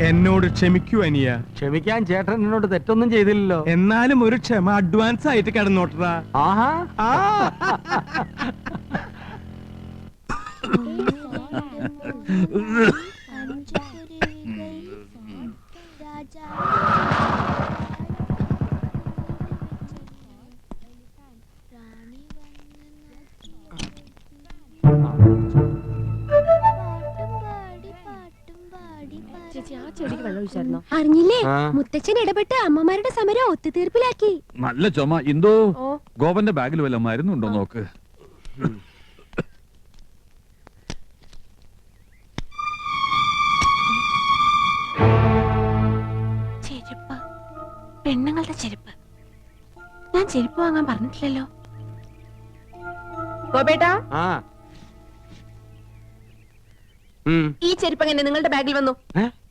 എന്നോട് ക്ഷമിക്കൂ അനിയ. ക്ഷമിക്കാൻ ചേട്ടൻ എന്നോട് തെറ്റൊന്നും ചെയ്തില്ലല്ലോ. എന്നാലും ഒരു ക്ഷമ അഡ്വാൻസ് ആയിട്ട് കിടന്നോട്ടറാ. ആഹാ. അറിഞ്ഞില്ലേ, മുത്തച്ഛൻ ഇടപെട്ട് അമ്മമാരുടെ സമരം ഒത്തുതീർപ്പിലാക്കി. നല്ല ചുമ. എന്തോ ഗോപന്റെ ബാഗിൽ വല്ല മരുന്നുണ്ടോ നോക്ക്. ചെരുപ്പ്, പെണ്ണുങ്ങളുടെ ചെരുപ്പ്. ഞാൻ ചെരുപ്പ് വാങ്ങാൻ പറഞ്ഞിട്ടില്ലല്ലോ. ഗോപേട്ടാ, ഈ ചെരുപ്പ് എങ്ങനെ നിങ്ങളുടെ ബാഗിൽ വന്നു?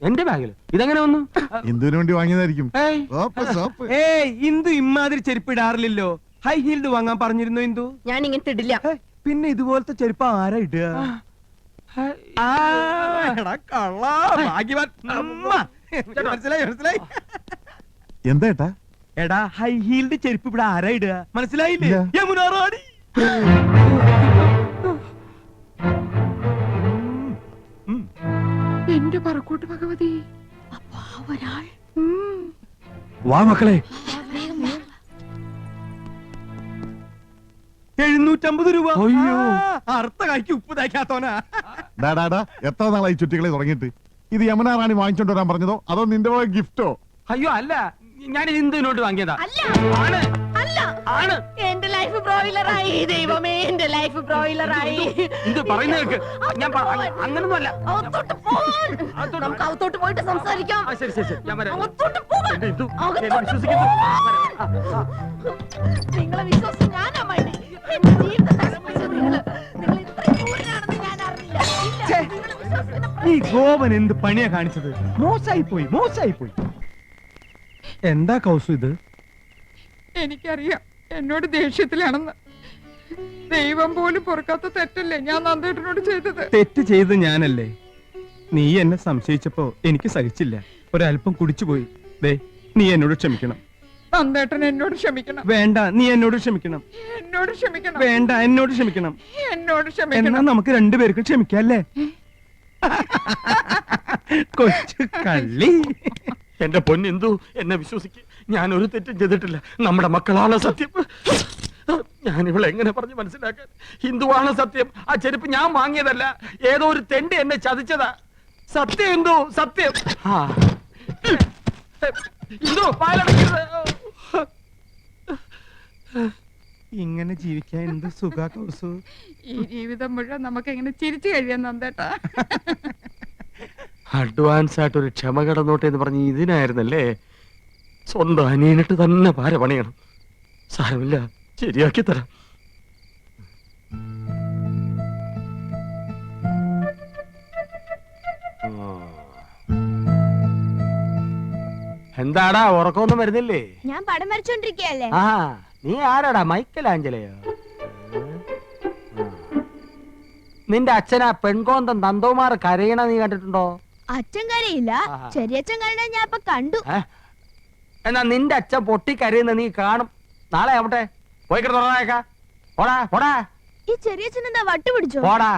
എന്റെ ബാഗിൽ ഇതെങ്ങനെ വന്നു? ഇന്ദുവിന് വേണ്ടി വാങ്ങിയതായിരിക്കും. ഇന്ദു ഇമാതിരി ചെരുപ്പ് ഇടാറില്ലല്ലോ. ഹൈ ഹീൽഡ് വാങ്ങാൻ പറഞ്ഞിരുന്നു ഇന്ദു. ഞാൻ ഇങ്ങനത്തെ ഇടില്ല. പിന്നെ ഇതുപോലത്തെ ചെരുപ്പ് ആരാ ഇടുക? മനസ്സിലായി. എന്താ എടാ, ഹൈ ഹീൽഡ് ചെരുപ്പ് ഇവിടെ ആരാ ഇടുക? മനസ്സിലായില്ലേ? യമുന റാണി. എന്റെ പറക്കൂട്ട് ഭഗവതി. ഒരാൾ. വാ മക്കളെ. 750 രൂപ. അർത്ഥ കായ്ക്ക് ഉപ്പ് തയ്ക്കാത്തോനാ. എത്ര നാളായി ചുറ്റികളെ തുടങ്ങിയിട്ട്? ഇത് യമുന റാണി വാങ്ങിച്ചോണ്ട് വരാൻ പറഞ്ഞതോ അതോ നിന്റെ ഗിഫ്റ്റോ? അയ്യോ അല്ല, ഞാൻ ഇന്ദുവിനോട്ട് വാങ്ങിയതാ. എന്റെ ലൈഫ് ബ്രോയിലറായി. ദൈവമേ, എന്റെ ലൈഫ് ബ്രോയിലറായി. ഇത് പറയുന്ന കേൾക്ക്. ഞാൻ അങ്ങനൊന്നും അല്ല. നമുക്ക് അകത്തോട്ട് പോയിട്ട് സംസാരിക്കാം. ശരി ശരി ശരി, ഞാൻ വരാം. നിങ്ങളെ വിശ്വാസം ഞാനാ മൈനി. എന്റെ ജീവിതം നശിപ്പിച്ചത് നിങ്ങള്. നിങ്ങൾ ഇത്രയും ക്രൂരനാണെന്ന് ഞാൻ അറിഞ്ഞില്ല. ഈ ഗോപൻ എന്ത് പണിയാ കാണിച്ചത്? മോശമായി പോയി. എന്താ കൗസു ഇത്? എനിക്കറിയാം എന്നോട് ദേഷ്യത്തിലാണെന്ന്. ദൈവം പോലും പൊറുക്കാത്ത തെറ്റല്ലേ ഞാൻ നന്ദേട്ടനോട് ചെയ്തത്? തെറ്റ് ചെയ്ത് ഞാനല്ലേ. നീ എന്നെ സംശയിച്ചപ്പോ എനിക്ക് സഹിച്ചില്ല. ഒരല്പം കുടിച്ചുപോയി. ദേ, നീ എന്നോട് ക്ഷമിക്കണം. നന്ദേട്ടൻ എന്നോട് ക്ഷമിക്കണം. വേണ്ട, നീ എന്നോട് ക്ഷമിക്കണം. എന്നോട് ക്ഷമിക്കണം. വേണ്ട, എന്നോട് ക്ഷമിക്കണം. എന്നോട് ക്ഷമിക്കണം. എന്നാ നമുക്ക് രണ്ടുപേർക്കും ക്ഷമിക്കല്ലേ? കൊച്ചു കള്ളി. എന്റെ പൊന്നെന്തു, എന്നെ വിശ്വസിക്ക്. ഞാൻ ഒരു തെറ്റും ചെയ്തിട്ടില്ല. നമ്മുടെ മക്കളാണ് സത്യം. ഞാൻ ഇവളെ എങ്ങനെ പറഞ്ഞ് മനസ്സിലാക്കാൻ? ഹിന്ദുവാണ് സത്യം. ആ ചെരുപ്പ് ഞാൻ വാങ്ങിയതല്ല. ഏതോ ഒരു തെണ്ടി എന്നെ ചതിച്ചതാ. സത്യം എന്തോ, സത്യം. എന്തോ പാലടക്കരുത്. ഇങ്ങനെ ജീവിക്കാൻ എന്ത് സുഖ കൗസു. ഈ ജീവിതം മുഴുവൻ നമുക്ക് എങ്ങനെ ചിരിച്ചു കഴിയാൻ നന്ദേട്ടാ. അഡ്വാൻസ് ആയിട്ട് ഒരു ക്ഷമ കടന്നോട്ടെ എന്ന് പറഞ്ഞ് ഇതിനായിരുന്നല്ലേ? സ്വന്തം അനിയനിട്ട് തന്നെ പാര പണിയണം. സാരമില്ല, ശരിയാക്കി തരാം. എന്താടാ, ഉറക്കമൊന്നും വരുന്നില്ലേ? ഞാൻ പടം വരച്ചോണ്ടിരിക്കയല്ലേ. ആ, നീ ആരാടാ? മൈക്കൽ ആഞ്ചലയോ? നിന്റെ അച്ഛനാ പെൺകോന്തൻ നന്ദകുമാർ കരയണ നീ കണ്ടിട്ടുണ്ടോ? അച്ഛൻ കരയില്ല, ചെറിയച്ഛൻ കരയണ ഞാൻ ഇപ്പൊ കണ്ടു. എന്നാ നിന്റെ അച്ഛൻ പൊട്ടിക്കരയുന്ന നീ കാണും. നാളെ ആവട്ടെ, പോയി കിടന്നേക്കാ. പോടാ പോടാ. ഈ ചെറിയച്ഛൻ എന്താ വട്ട് പിടിച്ചോ? പോടാ.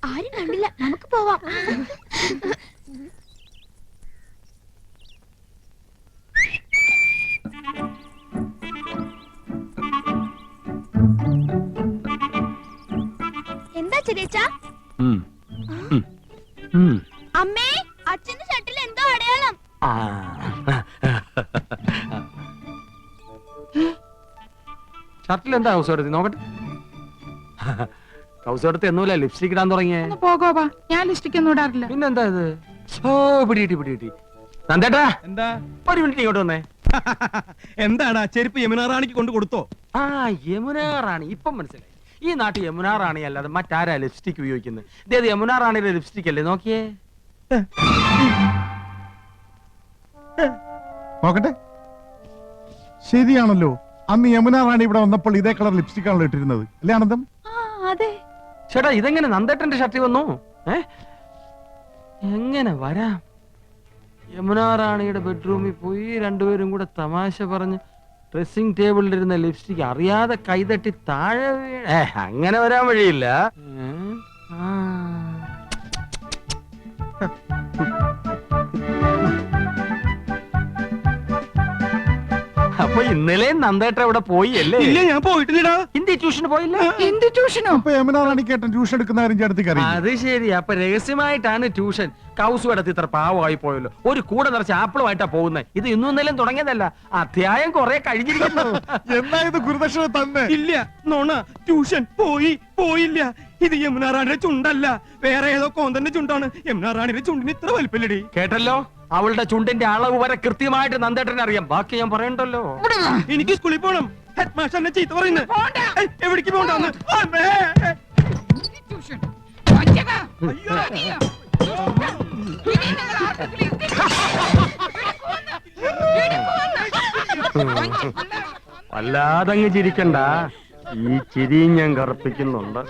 ആരും കണ്ടില്ല, നമുക്ക് പോവാം. എന്താ ചെറിയച്ച? അമ്മേ, അച്ഛന്റെ ഷർട്ടിൽ എന്തോ അടയാളം. ഷർട്ടിൽ എന്താ ഹൗസ് നോക്കട്ടെ. കൗസെടുത്ത് എന്നൂല ലിപ്സ്റ്റിക് ഇടാൻ തുടങ്ങിയേ. പോകോപ്പാ, ഞാൻ ലിപ്സ്റ്റിക് ഒന്നും ഇടാറില്ല. പിന്നെന്താ ഇത്? പിടികിട്ടി. നന്ദേട്ടാ, എന്താ? ഒരു മിനിറ്റ് ഇങ്ങോട്ട് വന്നേ. എന്താടാ, ചെരുപ്പ് യമുന റാണിക്ക് കൊണ്ട് കൊടുത്തോ? ആ, യമുന റാണി ഇപ്പം മനസ്സിലായി. ഈ നാട്ടിൽ യമുനാ റാണി അല്ലാതെ മറ്റാരാ ലിപ്സ്റ്റിക് ഉപയോഗിക്കുന്നത്? ഇതേത് യമുനാ റാണിയുടെ ലിപ്സ്റ്റിക് അല്ലേ? നോക്കിയേ. നോക്കട്ടെ, ശരിയാണല്ലോ. അന്ന് യമുന റാണി ഇവിടെ വന്നപ്പോൾ ഇതേ കളർ ലിപ്സ്റ്റിക് ആണല്ലോ ഇട്ടിരുന്നത്, അല്ലേ ആനന്ദം? അതെ. ചേട്ടാ ഇതെങ്ങനെ നന്ദേട്ടന്റെ ഷർട്ടിൽ വന്നു? എങ്ങനെ വരാം? യമുനാ റാണിയുടെ ബെഡ്റൂമിൽ പോയി രണ്ടുപേരും കൂടെ തമാശ പറഞ്ഞ് ഡ്രസ്സിംഗ് ടേബിളിലിരുന്ന ലിപ്സ്റ്റിക് അറിയാതെ കൈതട്ടി താഴെ അങ്ങനെ വരാൻ വഴിയില്ല. അപ്പൊ ഇന്നലെ നന്ദേട്ട ഇവിടെ പോയി അല്ലേ? ഇല്ല, ഞാൻ പോയിട്ടില്ലടാ. ഹിന്ദി ട്യൂഷന് പോയില്ല? എന്ത് ട്യൂഷനോ? അപ്പൊ യമുന റാണി കേട്ടൻ ട്യൂഷൻ എടുക്കുന്ന കാര്യം ചേട്ടത്തിക്ക് അറിയാം. അത് ശരി. അപ്പൊ രഹസ്യമായിട്ടാണ് ട്യൂഷൻ. കൗസു എടുത്ത് ഇത്ര പാവമായി പോയല്ലോ. ഒരു കൂടെ നിറച്ച് ആപ്പിളുമായിട്ടാ പോകുന്നത്. ഇത് ഇന്നും ഇന്നലെയും തുടങ്ങിയതല്ല, അധ്യായം കുറെ കഴിഞ്ഞിരിക്കുന്നു. എന്നാ ഇത് ഗുരുദക്ഷിണ തന്നെ? ഇല്ല, നോണ. ട്യൂഷൻ പോയില്ല. ഇത് യമുനാ റാണിയുടെ ചുണ്ടല്ല, വേറെ ഏതോ കോന്തന്റെ ചുണ്ടാണ്. യമുനാ റാണിയുടെ ചുണ്ടിന് ഇത്ര വലിപ്പല്ലടി. കേട്ടല്ലോ, അവളുടെ ചുണ്ടിന്റെ അളവ് വരെ കൃത്യമായിട്ട് നന്ദേട്ടനെ അറിയാം. ബാക്കി ഞാൻ പറയണ്ടല്ലോ. എനിക്ക് സ്കൂളിൽ പോണം. ഹെഡ് മാസ്റ്റർ എന്നെ ചീത്ത പറയുന്നത്. എവിടേക്ക് പോണ്ടെന്ന്? ട്യൂഷൻ. ഒറ്റക്കാ. അയ്യോ. ഇനി നിങ്ങൾ ആർക്കെങ്കിലും വല്ലാതങ്ങ് ചിരിക്കണ്ട. ഈ ചിരി ഞാൻ കറുപ്പിക്കുന്നുണ്ട്.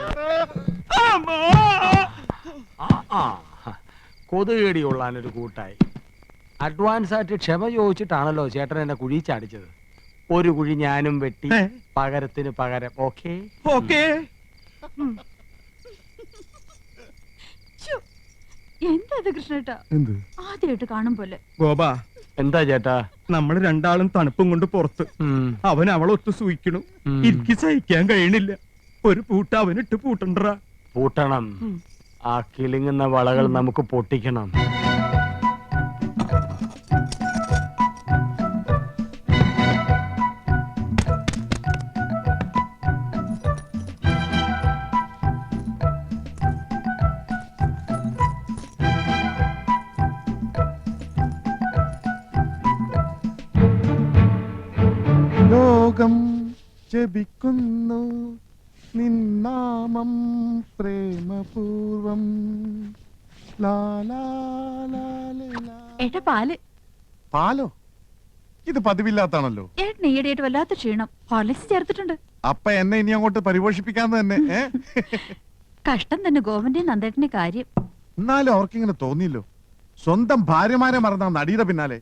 കൊതുകേടി കൊള്ളാനൊരു കൂട്ടായി. അഡ്വാൻസ് ആയിട്ട് ക്ഷമ ചോദിച്ചിട്ടാണല്ലോ ചേട്ടൻ എന്നെ കുഴി ചാടിച്ചത്. ഒരു കുഴി ഞാനും വെട്ടി, പകരത്തിന് പകരം. Okay okay. എന്താ ഇത് കൃഷ്ണേട്ടാ? എന്ത്? ആദ്യമായിട്ട് കാണും പോലെ. ഗോപാ, എന്താ ചേട്ടാ? നമ്മൾ രണ്ടാളും തണുപ്പും കൊണ്ട് പുറത്ത്. അവൻ അവളൊത്ത് സൂയിക്കണു. എനിക്ക് സഹിക്കാൻ കഴിയണില്ല. ഒരു പൂട്ട അവനിട്ട് പൂട്ടണ്ടറാ. പൂട്ടണം. ആ കിളിങ്ങുന്ന വളകൾ നമുക്ക് പൊട്ടിക്കണം. ലോകം ജപിക്കുന്നു നിന്നാമം പ്രേമപൂർവം. ഏട്ടാ പാല്. പാലോ? ഇത് പതിവില്ലാത്താണല്ലോ. ഏട്ടൻ ഈയിടെയായിട്ട് വല്ലാത്ത ക്ഷീണം. ഹോർലിക്സ് ചേർത്തിട്ടുണ്ട്. അപ്പൊ എന്നെ ഇനി അങ്ങോട്ട് പരിപോഷിപ്പിക്കാന്ന് തന്നെ. കഷ്ടം തന്നെ ഗോവന്റെ നന്ദേട്ടന്റെ കാര്യം. എന്നാലും അവർക്കിങ്ങനെ തോന്നിയല്ലോ. സ്വന്തം ഭാര്യമാരെ മറന്ന നടിയുടെ പിന്നാലെ.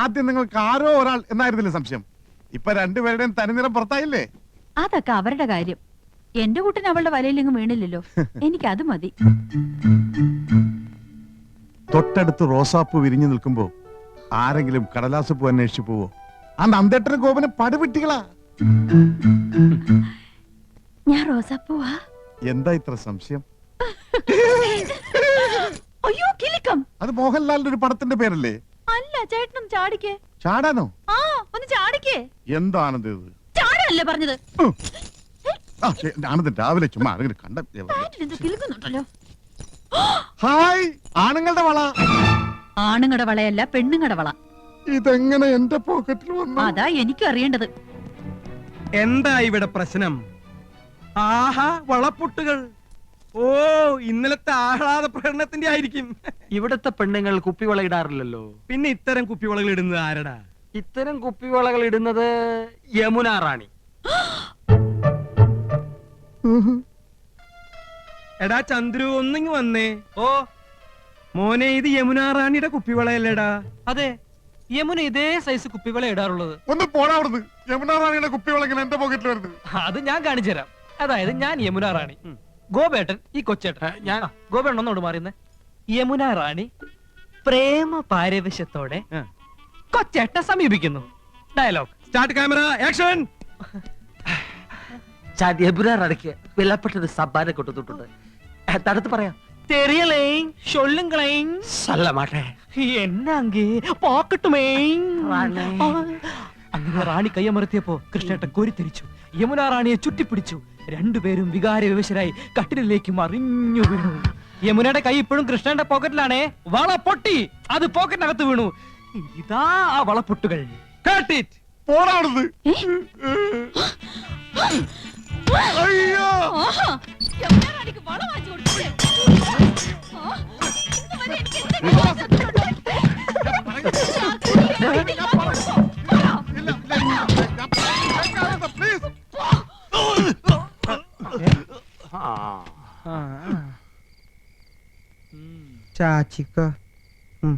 ആദ്യം നിങ്ങൾക്ക് ആരോ ഒരാൾ എന്നായിരുന്നില്ല സംശയം. ഇപ്പൊ രണ്ടുപേരുടെയും തനിനിറം പുറത്തായില്ലേ? അതൊക്കെ അവരുടെ കാര്യം. എന്റെ കൂട്ടിന് അവളുടെ വലയിലെങ്ങും വീണില്ലല്ലോ. എനിക്കത് മതി. തൊട്ടടുത്ത് റോസാപ്പൂ വിരിഞ്ഞു നിൽക്കുമ്പോ ആരെങ്കിലും കടലാസ് പൂ അന്വേഷിച്ചു പോവോ? ആ നന്ദേട്ടന് ഗോപന് പടുവിട്ടികളാ. ഞാൻ റോസാപ്പൂവാ. എന്താ ഇത്ര സംശയം? അയ്യോ കിലുക്കം. അത് മോഹൻലാലിന്റെ ഒരു പടത്തിന്റെ പേരല്ലേ? അല്ല, ചേട്ടനും ചാടിക്കേ. ചാടാനോ? ആ, ഒന്ന് ചാടിക്കേ. എന്താണെന്ന് ഇത്? ചാടല്ലേ പറഞ്ഞത്? ആനന്ദൻ രാവിലെ ചുമ്മാ ആരെങ്കിലും കണ്ട. പാന്റിലെന്തോ കിലുക്കുന്നുണ്ടല്ലോ. ഹായ്, ആണുങ്ങളുടെ വള. ആണുങ്ങളുടെ വളയല്ല, പെണ്ണുങ്ങളുടെ വള. ഇതെങ്ങനെ എന്റെ പോക്കറ്റിൽ വന്നു? അതാ എനിക്കും അറിയേണ്ടത്. എന്താ ഇവിടെ പ്രശ്നം? ആഹാ, വളപ്പൊട്ടുകൾ. ഓ, ഇന്നലത്തെ ആഹ്ലാദ പ്രകടനത്തിന്റെ ആയിരിക്കും. ഇവിടത്തെ പെണ്ണുങ്ങൾ കുപ്പിവള ഇടാറില്ലല്ലോ. പിന്നെ ഇത്തരം കുപ്പിവളകൾ ഇടുന്നത് ആരടാ? ഇത്തരം കുപ്പിവളകൾ ഇടുന്നത് യമുനാ റാണി. എടാ ചന്ദ്രു, ഒന്നിങ്ങ് വന്നേ. ഓ മോനെ, ഇത് യമുനാ റാണിയുടെ കുപ്പിവളയല്ലേടാ? അതെ, യമുന ഇതേ സൈസ് കുപ്പിവള ഇടാറുള്ളത്. ഒന്ന് പോടാവിടുന്ന്. യമുന റാണിയുടെ കുപ്പിവള ഇങ്ങനെ എന്റെ പോക്കറ്റിൽ വരുന്നത്. അത് ഞാൻ കാണിച്ചു തരാം. അതായത് ഞാൻ യമുന റാണി, ഗോപേട്ടൻ ഈ കൊച്ചേട്ടൻ. ഞാൻ ഗോപേട്ടൻ ഒന്നോട് മാറിയുന്നേ. യമുന റാണി പ്രേമ പാരവശ്യത്തോടെ കൊച്ചേട്ടനെ സമീപിക്കുന്നു. Dialogue start, camera, action. Yamuna റാണിക്ക് വിലപ്പെട്ടൊരു സമ്മാനം കൊടുത്തിട്ടുണ്ട്. തടുത്ത് പറയാം. தெரியலேன் சொல்லுங்களேன். சொல்ல மாட்டேன். എന്നാങ്കി പോക്കട്ടുമേ. റാണി. അങ്ങനെ റാണി കയ്യമർത്തിയപ്പോ കൃഷ്ണേട്ടൻ കോരിത്തിരിച്ചു. യമുന റാണിയെ ചുറ്റിപ്പിടിച്ചു. രണ്ടുപേരും വികാര വിവശരായി കട്ടിലേക്ക് മറിഞ്ഞു വീണു. യമുനയുടെ കൈ ഇപ്പോഴും കൃഷ്ണന്റെ പോക്കറ്റിലാണേ. വള പൊട്ടി, അത് പോക്കറ്റിനകത്ത് വീണു. ഇതാ ആ വളപ്പൊട്ടുകൾ. പോടാവിടുന്ന്. അയ്യോ ആഹാ, യമുന റാണിക്ക് വള വാങ്ങിച്ചു കൊടുത്തില്ലേ? ആ, ഇതുവരെ എനിക്ക് എന്തെങ്കിലും വാങ്ങിച്ചിട്ടുണ്ടോ? പ്ലീസ് ചാച്ചിക്ക ഉം